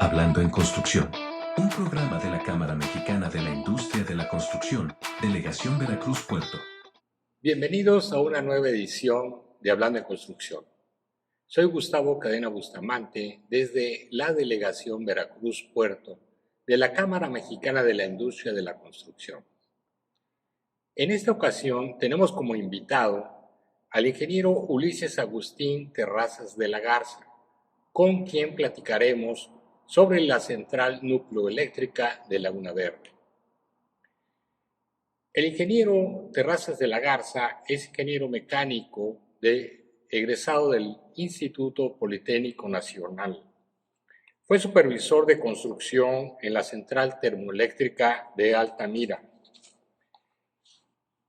Hablando en Construcción, un programa de la Cámara Mexicana de la Industria de la Construcción, Delegación Veracruz Puerto. Bienvenidos a una nueva edición de Hablando en Construcción. Soy Gustavo Cadena Bustamante desde la Delegación Veracruz Puerto de la Cámara Mexicana de la Industria de la Construcción. En esta ocasión tenemos como invitado al ingeniero Ulises Agustín Terrazas de la Garza, con quien platicaremos sobre la central nucleoeléctrica de Laguna Verde. El ingeniero Terrazas de la Garza es ingeniero mecánico egresado del Instituto Politécnico Nacional. Fue supervisor de construcción en la central termoeléctrica de Altamira.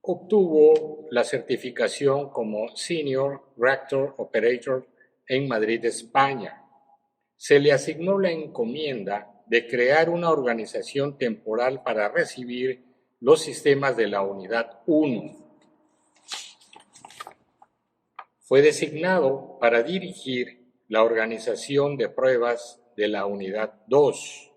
Obtuvo la certificación como Senior Reactor Operator en Madrid, España. Se le asignó la encomienda de crear una organización temporal para recibir los sistemas de la Unidad 1. Fue designado para dirigir la organización de pruebas de la Unidad 2.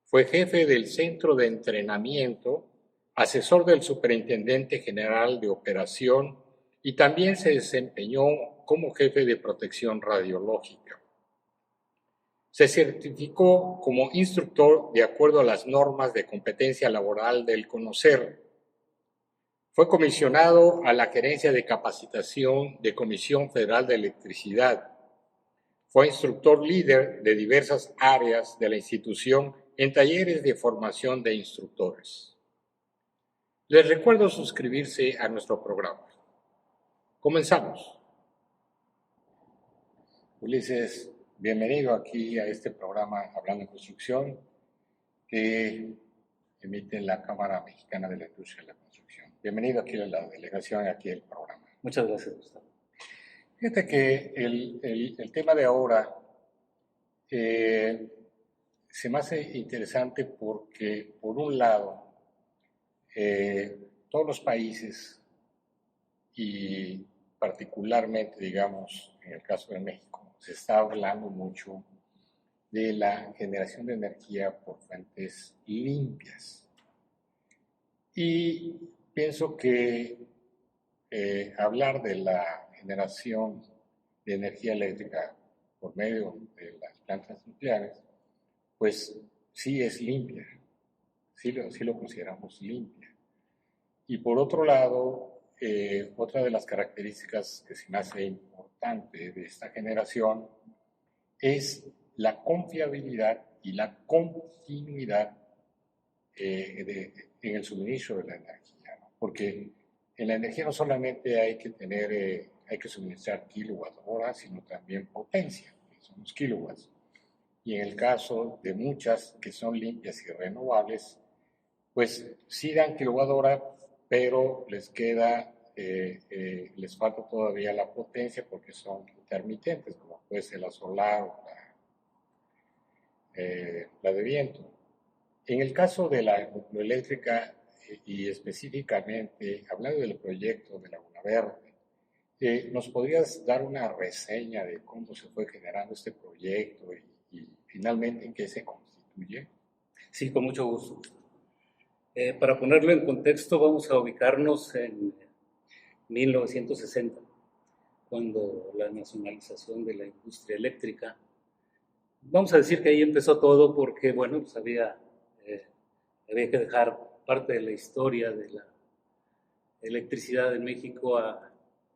Fue jefe del Centro de Entrenamiento, asesor del Superintendente General de Operación y también se desempeñó como jefe de protección radiológica. Se certificó como instructor de acuerdo a las normas de competencia laboral del CONOCER. Fue comisionado a la Gerencia de Capacitación de Comisión Federal de Electricidad. Fue instructor líder de diversas áreas de la institución en talleres de formación de instructores. Les recuerdo suscribirse a nuestro programa. Comenzamos. Ulises, bienvenido aquí a este programa Hablando en Construcción que emite la Cámara Mexicana de la Industria de la Construcción. Bienvenido aquí a la delegación, aquí al programa. Muchas gracias, Gustavo. Fíjate que el tema de ahora se me hace interesante porque, por un lado, todos los países y particularmente, digamos, en el caso de México, se está hablando mucho de la generación de energía por fuentes limpias. Y pienso que hablar de la generación de energía eléctrica por medio de las plantas nucleares, pues sí es limpia, sí lo consideramos limpia. Y por otro lado, otra de las características que se me hace importante de esta generación es la confiabilidad y la continuidad en el suministro de la energía, ¿no? Porque en la energía no solamente hay que suministrar kilowatt-hora, sino también potencia, que son los kilowatts. Y en el caso de muchas que son limpias y renovables, pues sí dan kilowatt-hora, pero les falta todavía la potencia porque son intermitentes, como puede ser la solar o la de viento. En el caso de la nucleoeléctrica y específicamente, hablando del proyecto de Laguna Verde, ¿nos podrías dar una reseña de cómo se fue generando este proyecto y finalmente en qué se constituye? Sí, con mucho gusto. Para ponerlo en contexto, vamos a ubicarnos en 1960, cuando la nacionalización de la industria eléctrica. Vamos a decir que ahí empezó todo porque, bueno, pues había que dejar parte de la historia de la electricidad en México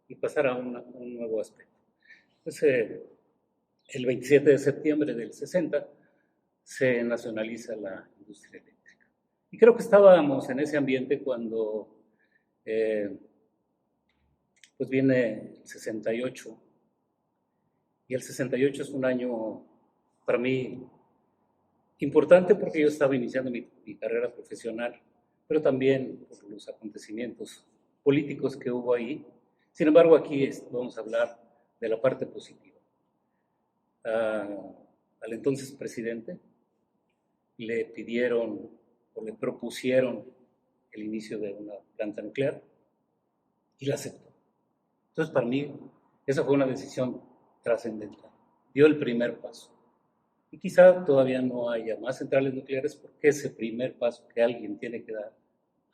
y pasar a un nuevo aspecto. Entonces, el 27 de septiembre del 60 se nacionaliza la industria eléctrica. Y creo que estábamos en ese ambiente cuando pues viene el 68. Y el 68 es un año para mí importante porque yo estaba iniciando mi carrera profesional, pero también por los acontecimientos políticos que hubo ahí. Sin embargo, aquí vamos a hablar de la parte positiva. Al entonces presidente le pidieron o le propusieron el inicio de una planta nuclear y la aceptó. Entonces, para mí, esa fue una decisión trascendental. Dio el primer paso. Y quizá todavía no haya más centrales nucleares porque ese primer paso que alguien tiene que dar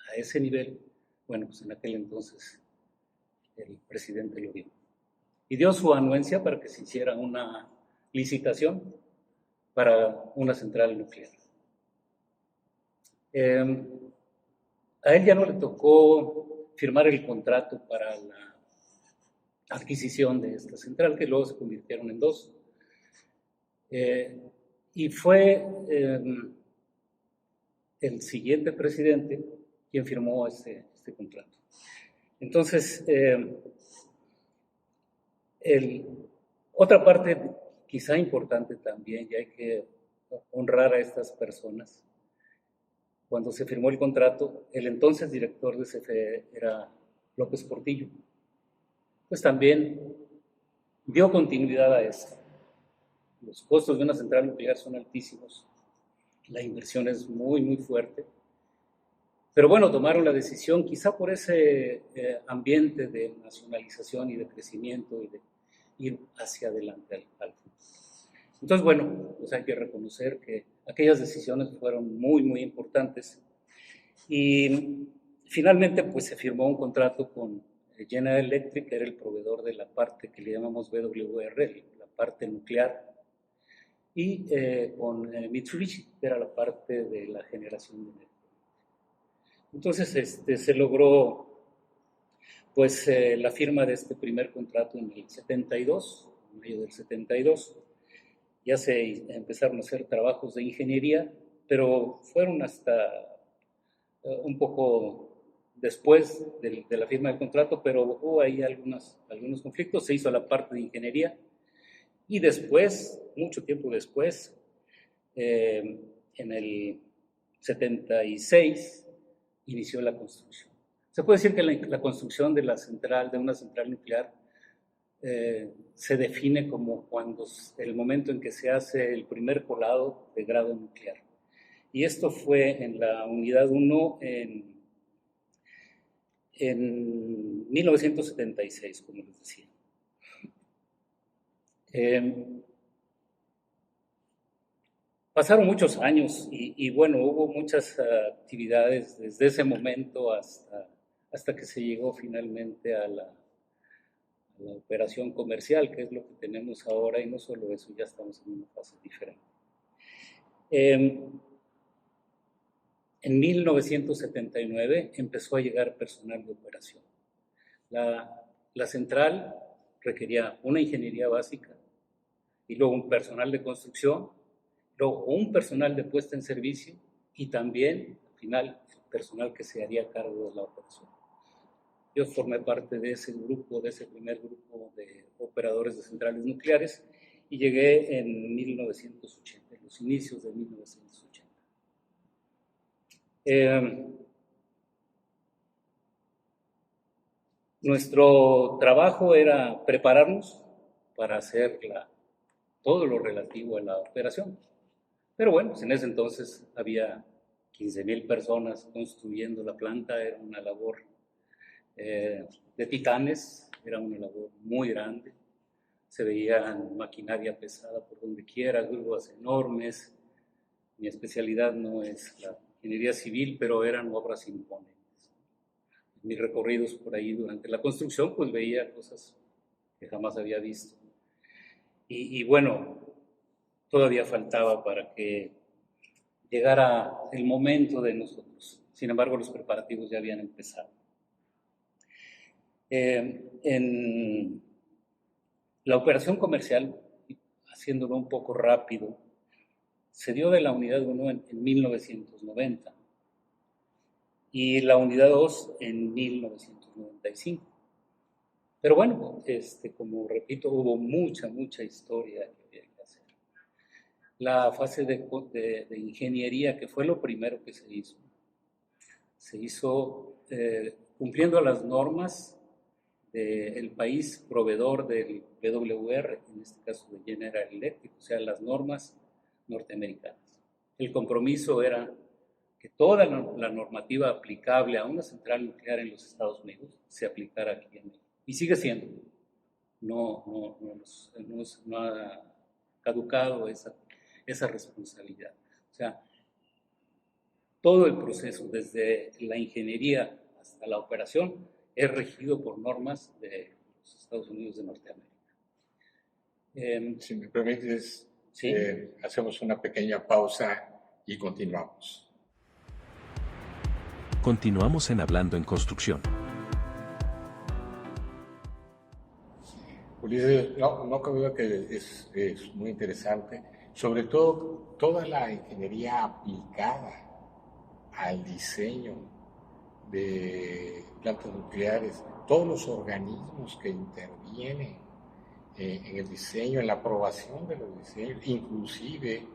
a ese nivel, bueno, pues en aquel entonces el presidente lo dio. Y dio su anuencia para que se hiciera una licitación para una central nuclear. A él ya no le tocó firmar el contrato para la adquisición de esta central, que luego se convirtieron en dos. Y fue el siguiente presidente quien firmó este contrato. Entonces, otra parte quizá importante también, y hay que honrar a estas personas, cuando se firmó el contrato, el entonces director de CFE era López Portillo. Pues también dio continuidad a esto. Los costos de una central nuclear son altísimos, la inversión es muy, muy fuerte, pero bueno, tomaron la decisión quizá por ese ambiente de nacionalización y de crecimiento y de ir hacia adelante al futuro. Entonces, bueno, pues hay que reconocer que aquellas decisiones fueron muy, muy importantes y finalmente pues se firmó un contrato con General Electric, que era el proveedor de la parte que le llamamos BWR, la parte nuclear, y con Mitsubishi, que era la parte de la generación de energía. Entonces se logró pues la firma de este primer contrato en el 72, en mayo del 72. Ya se empezaron a hacer trabajos de ingeniería, pero fueron hasta un poco después de la firma del contrato, pero hubo ahí algunos conflictos. Se hizo la parte de ingeniería y después, mucho tiempo después, en el 76, inició la construcción. Se puede decir que la construcción de una central nuclear se define como el momento en que se hace el primer colado de grado nuclear. Y esto fue en la unidad 1 en 1976, como les decía. Pasaron muchos años y bueno, hubo muchas actividades desde ese momento hasta que se llegó finalmente a la operación comercial, que es lo que tenemos ahora, y no solo eso, ya estamos en una fase diferente. En 1979 empezó a llegar personal de operación. La central requería una ingeniería básica y luego un personal de construcción, luego un personal de puesta en servicio y también, al final, el personal que se haría cargo de la operación. Yo formé parte de ese grupo, de ese primer grupo de operadores de centrales nucleares y llegué en 1980, en los inicios de 1980. Nuestro trabajo era prepararnos para hacer todo lo relativo a la operación. Pero bueno, pues en ese entonces había 15,000 personas construyendo la planta, era una labor de titanes, era una labor muy grande. Se veía maquinaria pesada por donde quiera, grúas enormes. Mi especialidad no es la ingeniería civil, pero eran obras imponentes. En mis recorridos por ahí durante la construcción, pues veía cosas que jamás había visto. Y bueno, todavía faltaba para que llegara el momento de nosotros. Sin embargo, los preparativos ya habían empezado. En la operación comercial, haciéndolo un poco rápido, se dio de la unidad 1 en 1990 y la unidad 2 en 1995. Pero bueno, como repito, hubo mucha historia que había que hacer. La fase de ingeniería, que fue lo primero que se hizo cumpliendo las normas del país proveedor del BWR, en este caso de General Electric, o sea, las normas norteamericanas. El compromiso era que toda la normativa aplicable a una central nuclear en los Estados Unidos se aplicara aquí en México. Y sigue siendo. No ha caducado esa esa responsabilidad. O sea, todo el proceso, desde la ingeniería hasta la operación, es regido por normas de los Estados Unidos de Norteamérica. Si me permites, ¿sí? Hacemos una pequeña pausa y continuamos. Continuamos en Hablando en Construcción. Ulises, no cabe duda que es muy interesante, sobre todo toda la ingeniería aplicada al diseño de plantas nucleares, todos los organismos que intervienen en el diseño, en la aprobación de los diseños, inclusive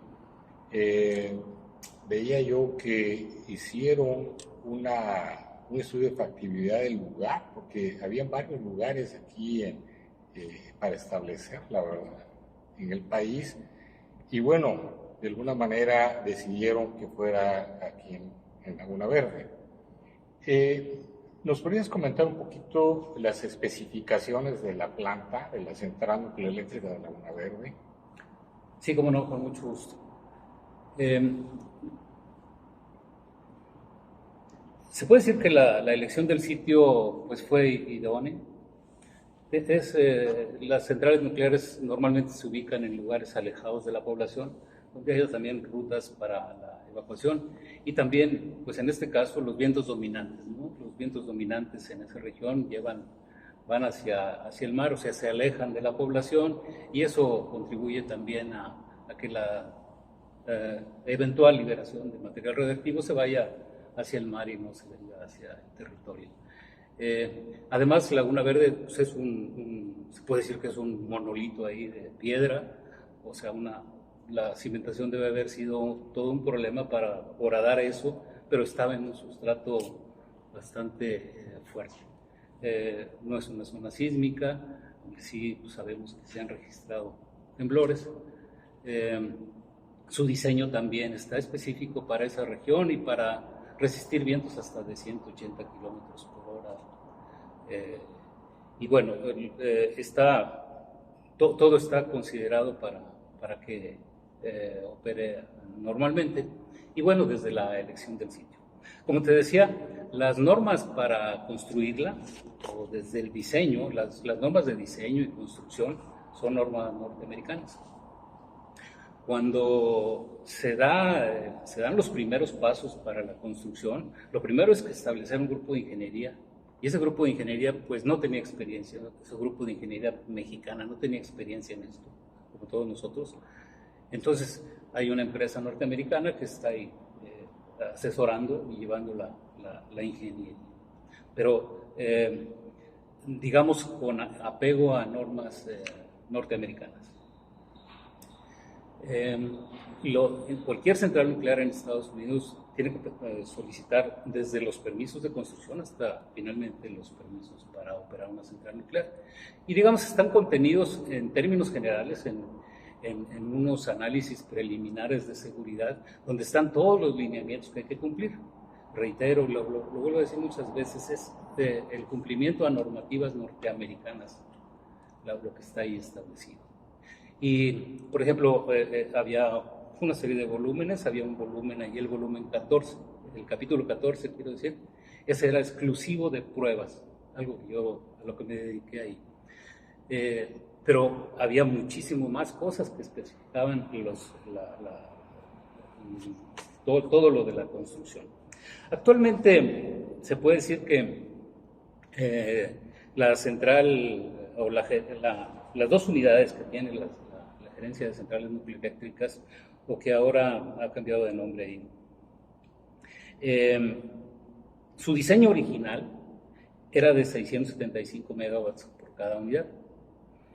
veía yo que hicieron un estudio de factibilidad del lugar, porque había varios lugares aquí para establecer, la verdad, en el país, y bueno, de alguna manera decidieron que fuera aquí en Laguna Verde. ¿Nos podrías comentar un poquito las especificaciones de la planta, de la central nuclear eléctrica de Laguna Verde? Sí, cómo no, con mucho gusto. Se puede decir que la elección del sitio pues, fue idónea. Las centrales nucleares normalmente se ubican en lugares alejados de la población, donde hay también rutas para la evacuación y también, pues en este caso, los vientos dominantes, ¿no? Los vientos dominantes en esa región van hacia el mar, o sea, se alejan de la población y eso contribuye también a que la eventual liberación de material radioactivo se vaya hacia el mar y no se venga hacia el territorio. Además, Laguna Verde pues, se puede decir que es un monolito ahí de piedra, o sea, la cimentación debe haber sido todo un problema para horadar eso, pero estaba en un sustrato bastante fuerte. No es una zona sísmica, aunque sí pues, sabemos que se han registrado temblores. Su diseño también está específico para esa región y para resistir vientos hasta de 180 kilómetros por hora. Y bueno, todo está considerado para que opere normalmente. Y bueno, desde la elección del sitio. Como te decía, las normas para construirla, o desde el diseño, las normas de diseño y construcción son normas norteamericanas. Cuando se dan los primeros pasos para la construcción, lo primero es que establecer un grupo de ingeniería, y ese grupo de ingeniería pues no tenía experiencia, ¿no? Ese grupo de ingeniería mexicana no tenía experiencia en esto, como todos nosotros. Entonces hay una empresa norteamericana que está ahí asesorando y llevando la ingeniería, pero digamos con apego a normas norteamericanas. Cualquier central nuclear en Estados Unidos tiene que solicitar desde los permisos de construcción hasta finalmente los permisos para operar una central nuclear. Y digamos están contenidos en términos generales en unos análisis preliminares de seguridad donde están todos los lineamientos que hay que cumplir. Reitero, lo vuelvo a decir muchas veces, es el cumplimiento a normativas norteamericanas lo que está ahí establecido. Y, por ejemplo, había una serie de volúmenes, había un volumen ahí, el volumen 14, el capítulo 14, quiero decir, ese era exclusivo de pruebas, algo que a lo que me dediqué ahí. Pero había muchísimo más cosas que especificaban todo lo de la construcción. Actualmente se puede decir que la central o las dos unidades que tiene la Gerencia de Centrales Nucleoeléctricas, o que ahora ha cambiado de nombre ahí, su diseño original era de 675 megawatts por cada unidad.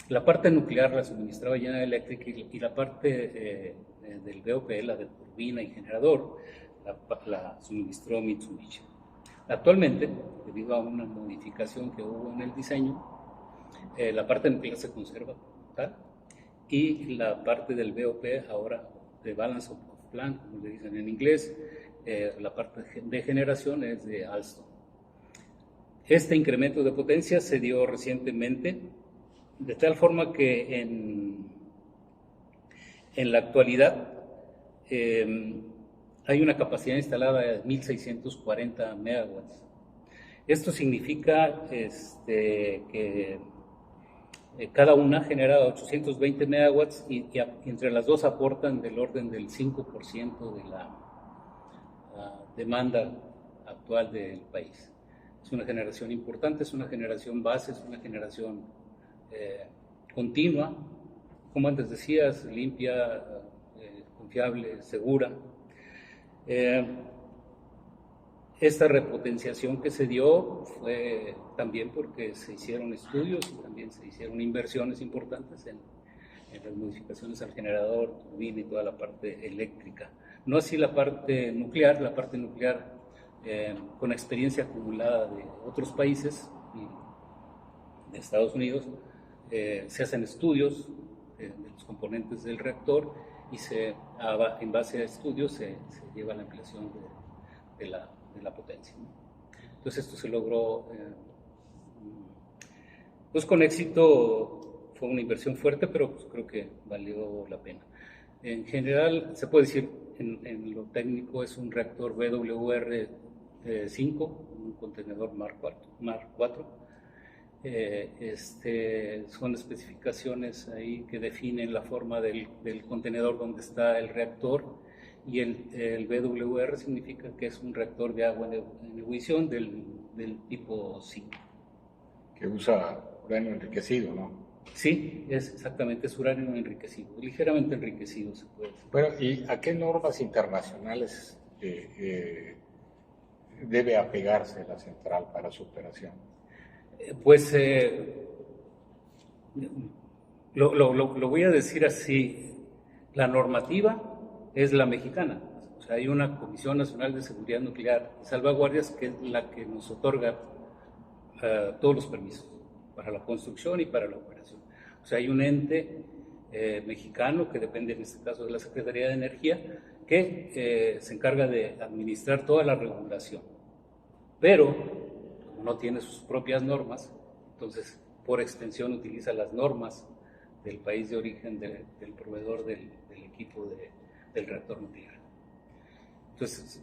La parte nuclear la suministraba General Electric y la parte del BOP, la de turbina y generador, la suministró Mitsubishi. Actualmente, debido a una modificación que hubo en el diseño, la parte nuclear se conserva tal, y la parte del BOP ahora de Balance of Plant, como le dicen en inglés, la parte de generación es de Alstom. Este incremento de potencia se dio recientemente, de tal forma que en la actualidad hay una capacidad instalada de 1.640 megawatts. Esto significa que cada una genera 820 megawatts y entre las dos aportan del orden del 5% de la demanda actual del país. Es una generación importante, es una generación base, es una generación continua, como antes decías, limpia, confiable, segura. Esta repotenciación que se dio fue también porque se hicieron estudios y también se hicieron inversiones importantes en las modificaciones al generador, turbina y toda la parte eléctrica. No así la parte nuclear, con experiencia acumulada de otros países y de Estados Unidos, se hacen estudios de los componentes del reactor y en base a estudios se lleva a la ampliación de la potencia. Entonces esto se logró pues con éxito. Fue una inversión fuerte, pero pues creo que valió la pena. En general, se puede decir, en lo técnico es un reactor BWR-5, un contenedor Mark IV. Son especificaciones ahí que definen la forma del contenedor donde está el reactor, y el BWR significa que es un reactor de agua en ebullición del tipo 5. Que usa uranio enriquecido, ¿no? Sí, exactamente, es uranio enriquecido, ligeramente enriquecido se puede decir. Bueno, ¿y a qué normas internacionales debe apegarse la central para su operación? Pues lo voy a decir así, la normativa es la mexicana. O sea, hay una Comisión Nacional de Seguridad Nuclear y Salvaguardias que es la que nos otorga todos los permisos para la construcción y para la operación. O sea, hay un ente mexicano que depende en este caso de la Secretaría de Energía que se encarga de administrar toda la regulación. Pero como no tiene sus propias normas, entonces por extensión utiliza las normas del país de origen del proveedor del equipo del reactor nuclear. Entonces,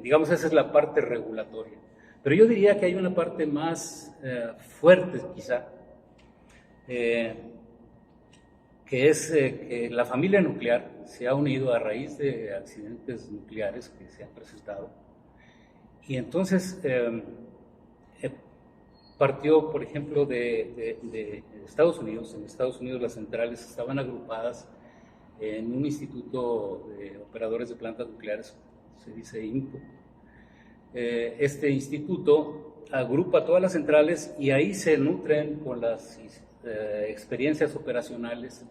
digamos, esa es la parte regulatoria. Pero yo diría que hay una parte más fuerte, quizá, que es que la familia nuclear se ha unido a raíz de accidentes nucleares que se han presentado. Y entonces partió, por ejemplo, de Estados Unidos. En Estados Unidos las centrales estaban agrupadas en un instituto de operadores de plantas nucleares, se dice INPO. Este instituto agrupa todas las centrales y ahí se nutren con las experiencias operacionales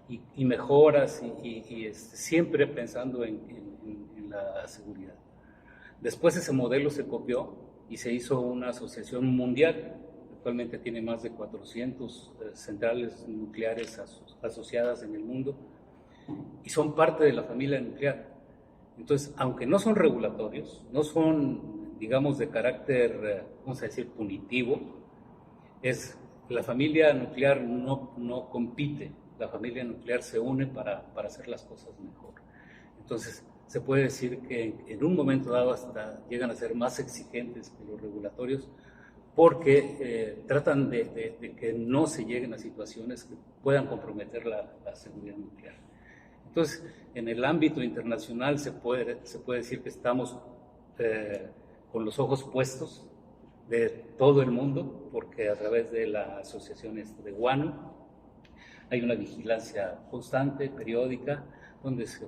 y mejoras y siempre pensando en la seguridad. Después ese modelo se copió y se hizo una asociación mundial. Actualmente tiene más de 400 centrales nucleares asociadas en el mundo y son parte de la familia nuclear. Entonces, aunque no son regulatorios, no son, digamos, de carácter, vamos a decir, punitivo, la familia nuclear no compite, la familia nuclear se une para hacer las cosas mejor. Entonces, se puede decir que en un momento dado hasta llegan a ser más exigentes que los regulatorios porque tratan de que no se lleguen a situaciones que puedan comprometer la seguridad nuclear. Entonces, en el ámbito internacional se puede decir que estamos con los ojos puestos de todo el mundo, porque a través de la asociación de WANU hay una vigilancia constante, periódica, donde se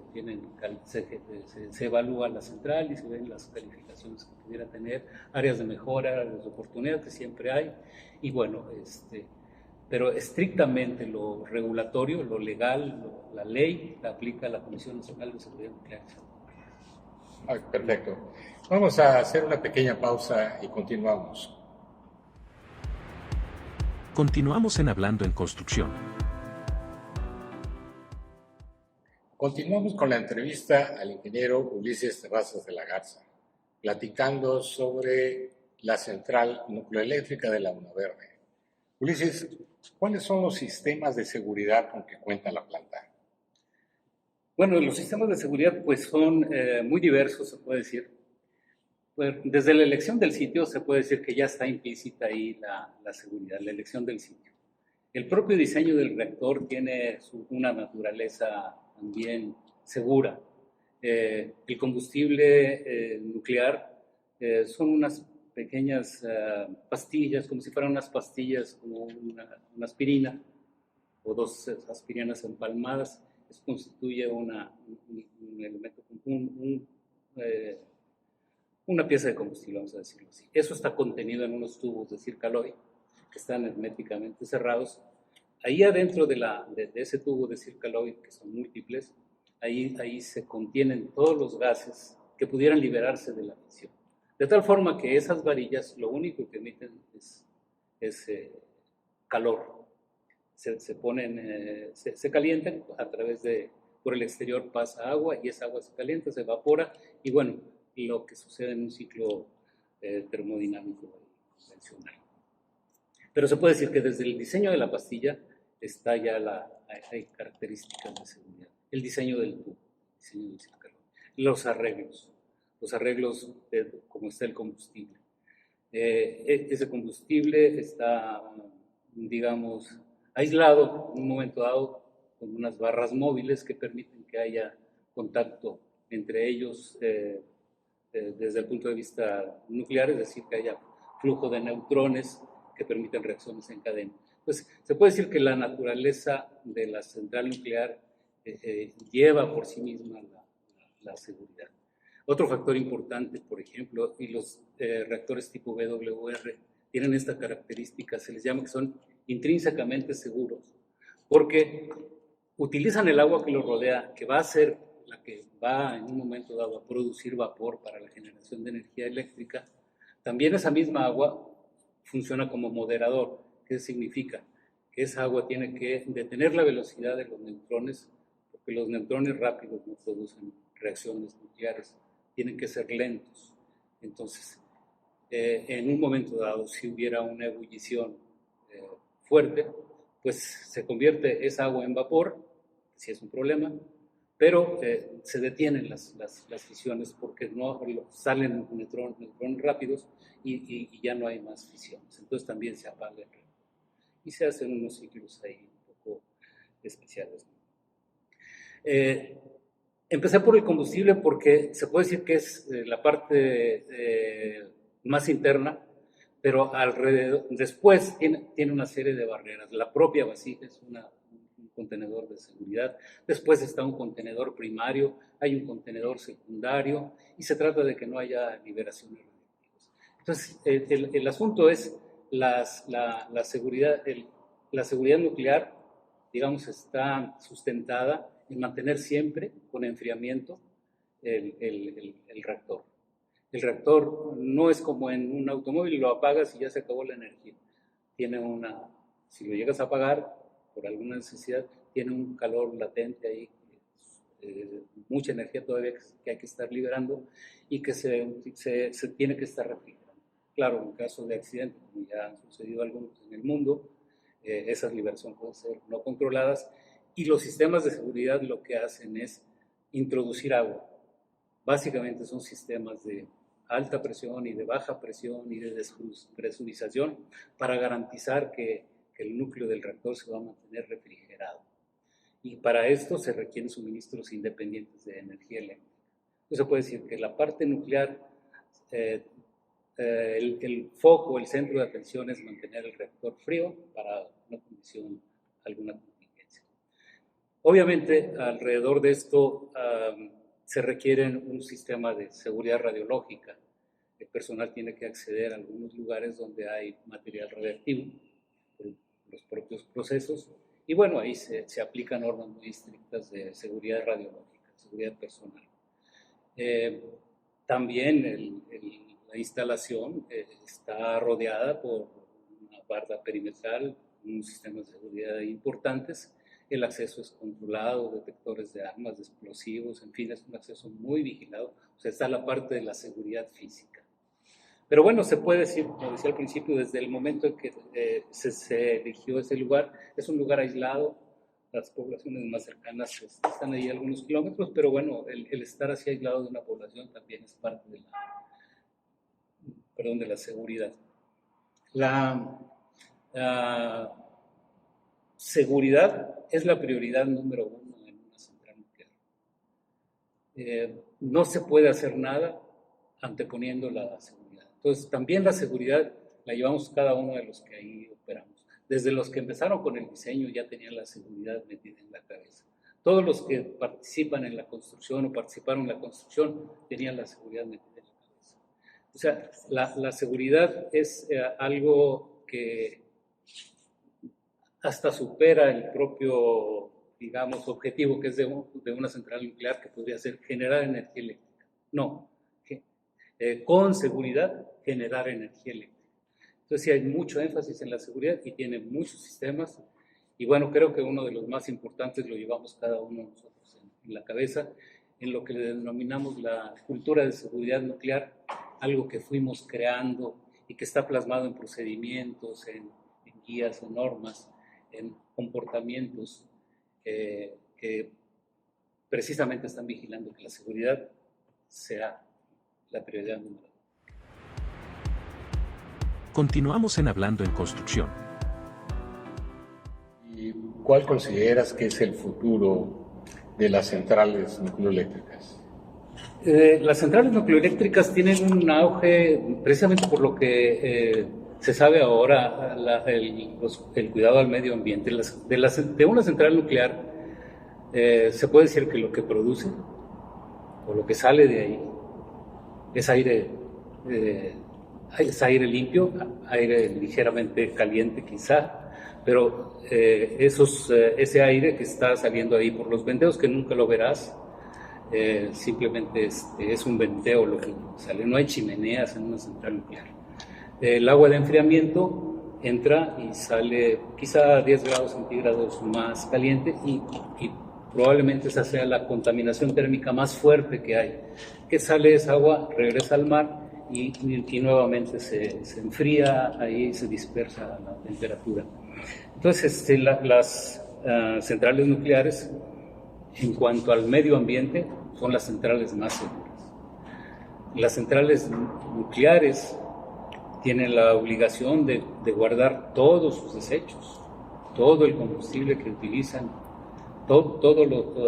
evalúa la central y se ven las calificaciones que pudiera tener, áreas de mejora, áreas de oportunidad que siempre hay, y bueno, pero estrictamente lo regulatorio, lo legal, la ley, la aplica la Comisión Nacional de Seguridad Nuclear. Perfecto. Vamos a hacer una pequeña pausa y continuamos. Continuamos en Hablando en Construcción. Continuamos con la entrevista al ingeniero Ulises Terrazas de la Garza, platicando sobre la central nucleoeléctrica de Laguna Verde. Ulises, ¿cuáles son los sistemas de seguridad con que cuenta la planta? Bueno, los sistemas de seguridad pues son muy diversos, se puede decir. Bueno, desde la elección del sitio se puede decir que ya está implícita ahí la seguridad, la elección del sitio. El propio diseño del reactor tiene una naturaleza también segura. El combustible nuclear son unas pequeñas pastillas, como si fueran unas pastillas, como una aspirina o dos aspirinas empalmadas. Eso constituye un elemento, una pieza de combustible, vamos a decirlo así. Eso está contenido en unos tubos de Circaloy que están herméticamente cerrados. Ahí adentro de ese tubo de Circaloy, que son múltiples, ahí se contienen todos los gases que pudieran liberarse de la fisión. De tal forma que esas varillas lo único que emiten es calor. Se calientan a través por el exterior pasa agua y esa agua se calienta, se evapora y bueno, lo que sucede en un ciclo termodinámico convencional. Pero se puede decir que desde el diseño de la pastilla está ya hay características de seguridad. El diseño del tubo, el diseño del Circaloy, los arreglos de cómo está el combustible. Ese combustible está, digamos, aislado en un momento dado con unas barras móviles que permiten que haya contacto entre ellos desde el punto de vista nuclear, es decir, que haya flujo de neutrones que permiten reacciones en cadena. Pues se puede decir que la naturaleza de la central nuclear lleva por sí misma la seguridad. Otro factor importante, por ejemplo, y los reactores tipo BWR tienen esta característica, se les llama que son intrínsecamente seguros, porque utilizan el agua que los rodea, que va a ser la que va en un momento dado a producir vapor para la generación de energía eléctrica. También esa misma agua funciona como moderador. ¿Qué significa? Que esa agua tiene que detener la velocidad de los neutrones, porque los neutrones rápidos no producen reacciones nucleares, tienen que ser lentos. Entonces, en un momento dado, si hubiera una ebullición fuerte, pues se convierte esa agua en vapor, si es un problema, pero se detienen las fisiones porque no salen neutrones rápidos y ya no hay más fisiones. Entonces también se apaga el reactor. Y se hacen unos ciclos ahí un poco especiales. Empecé por el combustible porque se puede decir que es la parte más interna, pero alrededor, después tiene una serie de barreras. La propia vasija es un contenedor de seguridad, después está un contenedor primario, hay un contenedor secundario y se trata de que no haya liberaciones radiactivas. Entonces, el asunto es la seguridad, la seguridad nuclear, digamos, está sustentada en mantener siempre con enfriamiento el reactor. El reactor no es como en un automóvil, lo apagas y ya se acabó la energía. Si lo llegas a apagar por alguna necesidad, tiene un calor latente ahí, mucha energía todavía que hay que estar liberando y que se tiene que estar refrigerando. Claro, en caso de accidente, como ya han sucedido algunos en el mundo, esas liberaciones pueden ser no controladas y los sistemas de seguridad lo que hacen es introducir agua. Básicamente son sistemas de alta presión y de baja presión y de despresurización para garantizar que el núcleo del reactor se va a mantener refrigerado. Y para esto se requieren suministros independientes de energía eléctrica. Entonces se puede decir que la parte nuclear, el foco, el centro de atención es mantener el reactor frío para una condición, alguna contingencia. Obviamente, alrededor de esto se requiere un sistema de seguridad radiológica. El personal tiene que acceder a algunos lugares donde hay material radiactivo, por los propios procesos, y bueno, ahí se aplican normas muy estrictas de seguridad radiológica, seguridad personal. También la instalación está rodeada por una barda perimetral, un sistema de seguridad importantes. El acceso es controlado, detectores de armas, de explosivos, en fin, es un acceso muy vigilado. O sea, está la parte de la seguridad física. Pero bueno, se puede decir, como decía al principio, desde el momento en que se eligió ese lugar, es un lugar aislado, las poblaciones más cercanas están ahí algunos kilómetros, pero bueno, el estar así aislado de una población también es parte de la seguridad. La seguridad es la prioridad número uno en una central nuclear. No se puede hacer nada anteponiendo la seguridad. Entonces, también la seguridad la llevamos cada uno de los que ahí operamos. Desde los que empezaron con el diseño ya tenían la seguridad metida en la cabeza. Todos los que participan en la construcción o participaron en la construcción tenían la seguridad metida en la cabeza. O sea, la seguridad es algo que hasta supera el propio, digamos, objetivo que es de una central nuclear, que podría ser generar energía eléctrica. No, con seguridad generar energía eléctrica. Entonces sí hay mucho énfasis en la seguridad y tiene muchos sistemas, y bueno, creo que uno de los más importantes lo llevamos cada uno de nosotros en la cabeza, en lo que le denominamos la cultura de seguridad nuclear, algo que fuimos creando y que está plasmado en procedimientos, en guías, en normas, en comportamientos que precisamente están vigilando que la seguridad sea la prioridad número uno. Continuamos en Hablando en Construcción. ¿Y cuál consideras que es el futuro de las centrales nucleoeléctricas? Las centrales nucleoeléctricas tienen un auge precisamente por lo que se sabe ahora, el cuidado al medio ambiente. De una central nuclear se puede decir que lo que produce o lo que sale de ahí es aire limpio, aire ligeramente caliente quizá, pero ese aire que está saliendo ahí por los venteos, que nunca lo verás, simplemente es un venteo lo que sale, no hay chimeneas en una central nuclear. El agua de enfriamiento entra y sale quizá a 10 grados centígrados más caliente y probablemente esa sea la contaminación térmica más fuerte que hay, que sale esa agua, regresa al mar y nuevamente se enfría, ahí se dispersa la temperatura. Entonces, las centrales nucleares, en cuanto al medio ambiente, son las centrales más seguras. Las centrales nucleares tienen la obligación de guardar todos sus desechos, todo el combustible que utilizan,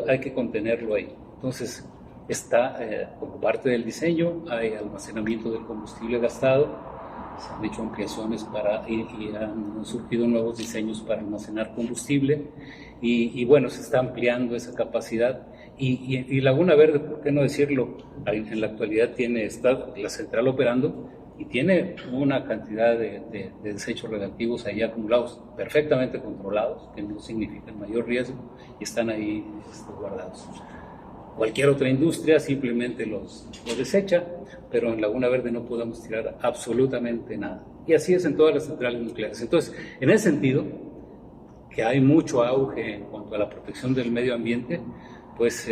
hay que contenerlo ahí. Entonces, está como parte del diseño, hay almacenamiento del combustible gastado, se han hecho ampliaciones y han surgido nuevos diseños para almacenar combustible y bueno, se está ampliando esa capacidad y Laguna Verde, ¿por qué no decirlo? En la actualidad está la central operando y tiene una cantidad de desechos radiactivos ahí acumulados, perfectamente controlados, que no significan mayor riesgo y están ahí guardados. Cualquier otra industria simplemente los desecha, pero en Laguna Verde no podemos tirar absolutamente nada. Y así es en todas las centrales nucleares. Entonces, en ese sentido, que hay mucho auge en cuanto a la protección del medio ambiente, pues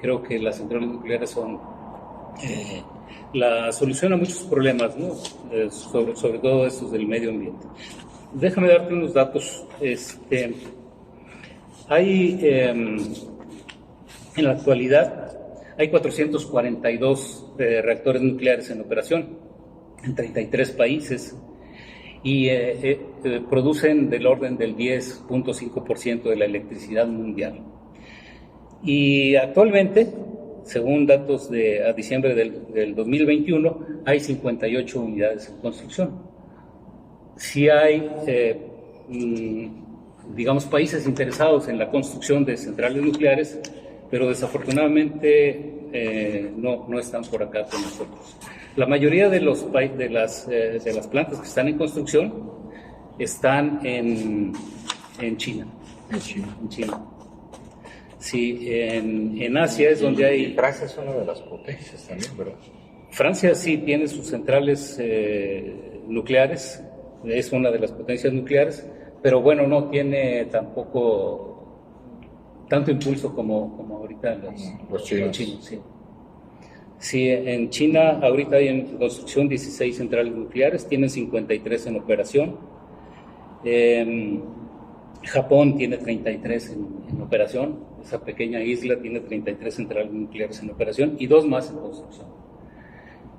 creo que las centrales nucleares son la solución a muchos problemas, ¿no? Sobre todo estos del medio ambiente. Déjame darte unos datos. En la actualidad hay 442 reactores nucleares en operación en 33 países y producen del orden del 10.5% de la electricidad mundial. Y actualmente, según datos a diciembre del 2021, hay 58 unidades en construcción. Sí hay, digamos, países interesados en la construcción de centrales nucleares, pero desafortunadamente no están por acá con nosotros. La mayoría de las plantas que están en construcción están en China. En China. Sí, en Asia es donde hay... Francia es una de las potencias también, ¿verdad? Francia sí tiene sus centrales nucleares, es una de las potencias nucleares, pero bueno, no tiene tampoco tanto impulso como ahorita los chinos. Sí. Sí, en China ahorita hay en construcción 16 centrales nucleares, tienen 53 en operación. Japón tiene 33 en operación, esa pequeña isla tiene 33 centrales nucleares en operación y 2 más en construcción.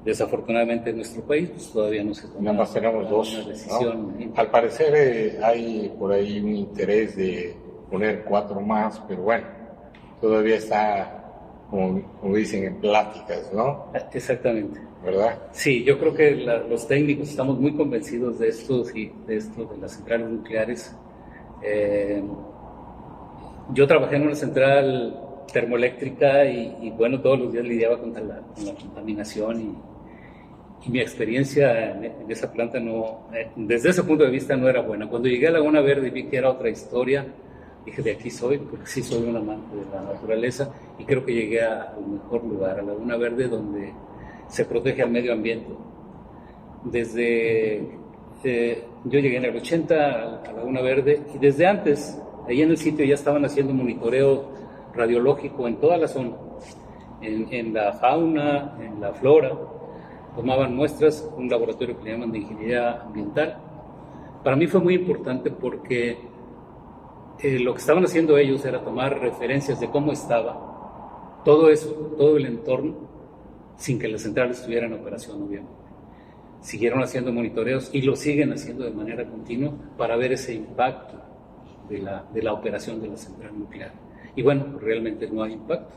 Desafortunadamente en nuestro país pues, todavía no se toma nada más tenemos 2, una decisión. ¿no? Al parecer hay por ahí un interés de poner 4 más, pero bueno, todavía está, como dicen, en pláticas, ¿no? Exactamente. ¿Verdad? Sí, yo creo que los técnicos estamos muy convencidos de esto, sí, de las centrales nucleares. Yo trabajé en una central termoeléctrica y bueno, todos los días lidiaba con la contaminación y mi experiencia en esa planta desde ese punto de vista no era buena. Cuando llegué a Laguna Verde y vi que era otra historia, dije, de aquí soy, porque sí soy un amante de la naturaleza y creo que llegué al mejor lugar, a Laguna Verde, donde se protege al medio ambiente. Yo llegué en el 80 a Laguna Verde y desde antes, ahí en el sitio ya estaban haciendo monitoreo radiológico en toda la zona, en la fauna, en la flora, tomaban muestras, un laboratorio que le llaman de ingeniería ambiental. Para mí fue muy importante porque lo que estaban haciendo ellos era tomar referencias de cómo estaba todo eso, todo el entorno, sin que la central estuviera en operación, obviamente. Siguieron haciendo monitoreos y lo siguen haciendo de manera continua para ver ese impacto de la operación de la central nuclear. Y bueno, realmente no hay impacto.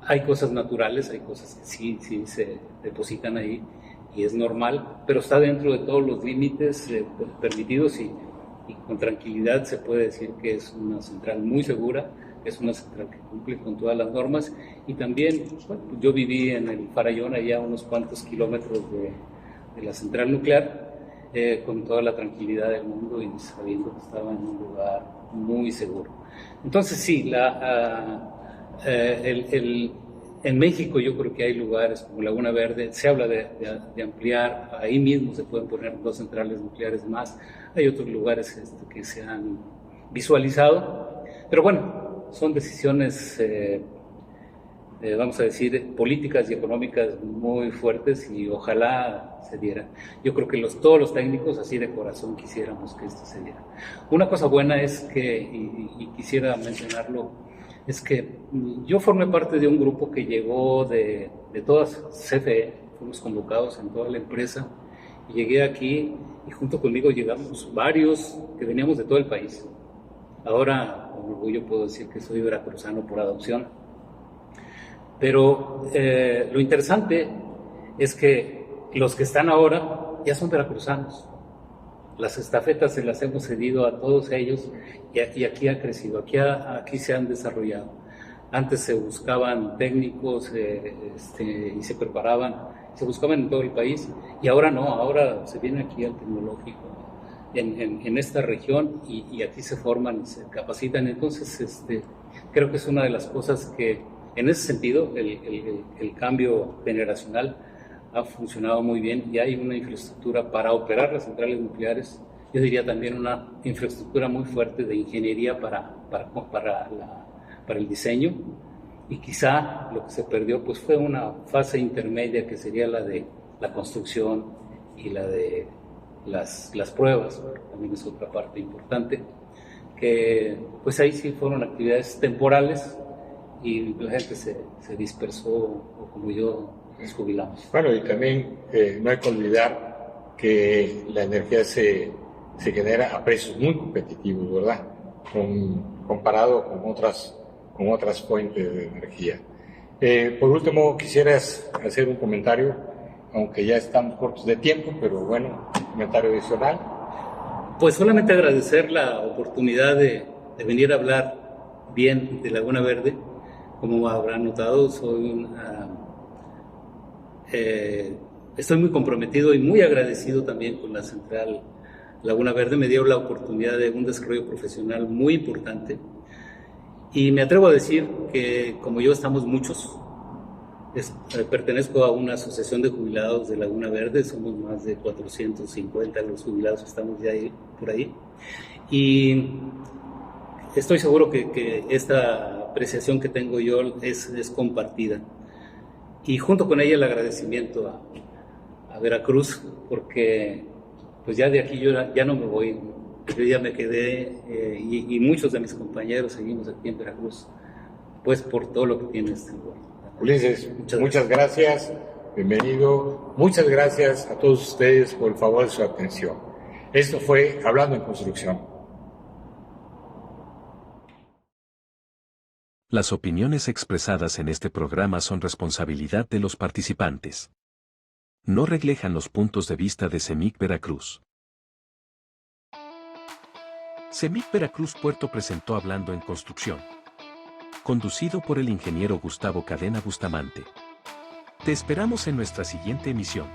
Hay cosas naturales, hay cosas que sí se depositan ahí y es normal, pero está dentro de todos los límites permitidos y con tranquilidad se puede decir que es una central muy segura, es una central que cumple con todas las normas y también, bueno, yo viví en el Farallón, allá a unos cuantos kilómetros de la central nuclear, con toda la tranquilidad del mundo y sabiendo que estaba en un lugar muy seguro. Entonces sí, en México yo creo que hay lugares como Laguna Verde, se habla de ampliar, ahí mismo se pueden poner 2 centrales nucleares más, hay otros lugares que se han visualizado, pero bueno, son decisiones, vamos a decir, políticas y económicas muy fuertes y ojalá se diera. Yo creo que todos los técnicos así de corazón quisiéramos que esto se diera. Una cosa buena es que, y quisiera mencionarlo, es que yo formé parte de un grupo que llegó de todas CFE, fuimos convocados en toda la empresa, y llegué aquí y junto conmigo llegamos varios que veníamos de todo el país. Ahora, con orgullo puedo decir que soy veracruzano por adopción, pero lo interesante es que los que están ahora ya son veracruzanos. Las estafetas se las hemos cedido a todos ellos y aquí ha crecido, aquí se han desarrollado. Antes se buscaban técnicos y se preparaban, se buscaban en todo el país y ahora no, ahora se viene aquí al tecnológico en esta región y aquí se forman y se capacitan. Entonces creo que es una de las cosas que en ese sentido el cambio generacional ha funcionado muy bien y hay una infraestructura para operar las centrales nucleares. Yo diría también una infraestructura muy fuerte de ingeniería para el diseño y quizá lo que se perdió pues fue una fase intermedia que sería la de la construcción y la de las pruebas, también es otra parte importante, que pues ahí sí fueron actividades temporales y la gente se dispersó o como yo nos jubilamos. Bueno, y también no hay que olvidar que la energía se genera a precios muy competitivos, ¿verdad? Comparado con otras fuentes de energía. Por último, quisieras hacer un comentario, aunque ya estamos cortos de tiempo, pero bueno, un comentario adicional. Pues solamente agradecer la oportunidad de venir a hablar bien de Laguna Verde. Como habrán notado, estoy muy comprometido y muy agradecido también con la central Laguna Verde. Me dio la oportunidad de un desarrollo profesional muy importante y me atrevo a decir que como yo estamos muchos, pertenezco a una asociación de jubilados de Laguna Verde, somos más de 450 los jubilados que estamos ya por ahí y estoy seguro que esta apreciación que tengo yo es compartida. Y junto con ella el agradecimiento a Veracruz, porque pues ya de aquí yo ya no me voy, Yo ya me quedé, y muchos de mis compañeros seguimos aquí en Veracruz, pues por todo lo que tiene este lugar. Ulises, muchas gracias. Bienvenido. Muchas gracias a todos ustedes por el favor de su atención. Esto fue Hablando en Construcción. Las opiniones expresadas en este programa son responsabilidad de los participantes. No reflejan los puntos de vista de CEMIC Veracruz. CEMIC Veracruz Puerto presentó Hablando en Construcción, conducido por el ingeniero Gustavo Cadena Bustamante. Te esperamos en nuestra siguiente emisión.